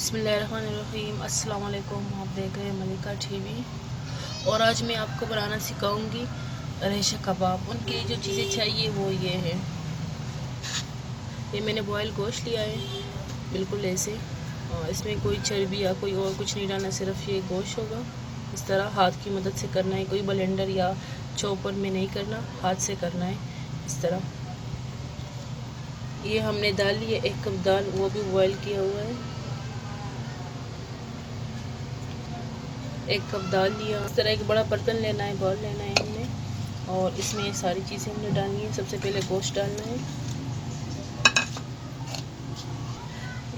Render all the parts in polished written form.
बिस्मिल्लाहिर्रहमानिर्रहीम। अस्सलाम वालेकुम। आप देख रहे हैं मलिका टीवी और आज मैं आपको बनाना सिखाऊंगी रेशा कबाब। उनकी जो चीज़ें चाहिए वो ये है। ये मैंने बॉयल गोश्त लिया है, बिल्कुल ऐसे। इसमें कोई चर्बी या कोई और कुछ नहीं डालना, सिर्फ ये गोश्त होगा। इस तरह हाथ की मदद से करना है, कोई ब्लेंडर या चॉपर में नहीं करना, हाथ से करना है इस तरह। ये हमने दाल ली है, 1 कप दाल, वो भी बॉयल किया हुआ है। 1 कप दाल लिया। इस तरह एक बड़ा बर्तन लेना है, बाउल लेना है हमने, और इसमें ये सारी चीज़ें हमने डालनी है। सबसे पहले गोश्त डालना है।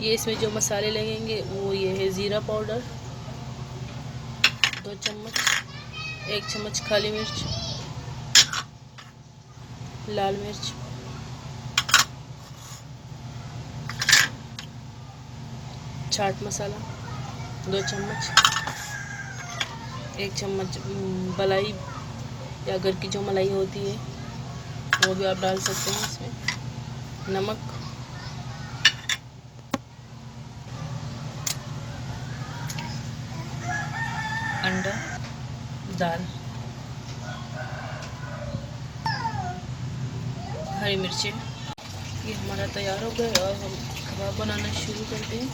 ये इसमें जो मसाले लगेंगे वो ये है ज़ीरा पाउडर 2 चम्मच, 1 चम्मच काली मिर्च, लाल मिर्च, चाट मसाला 2 चम्मच, 1 चम्मच मलाई या घर की जो मलाई होती है वो भी आप डाल सकते हैं इसमें, नमक, अंडा, दाल, हरी मिर्चें। ये हमारा तैयार हो गया और हम कबाब बनाना शुरू करते हैं।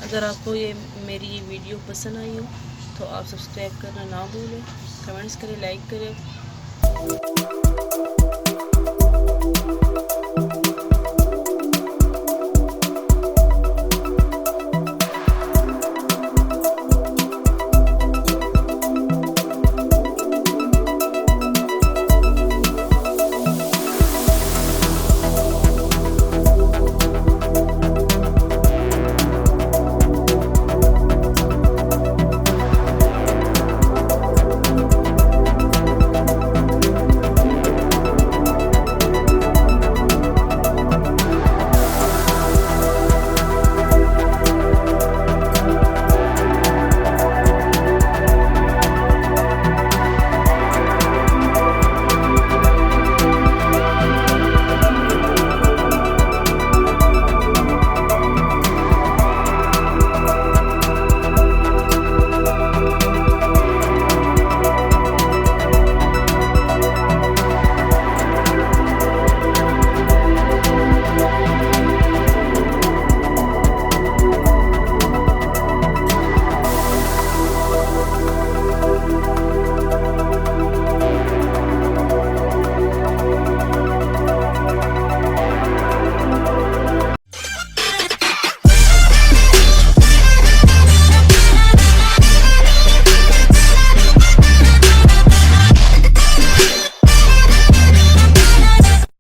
अगर आपको ये मेरी ये वीडियो पसंद आई हो तो आप सब्सक्राइब करना ना भूलें, कमेंट्स करें, लाइक करें।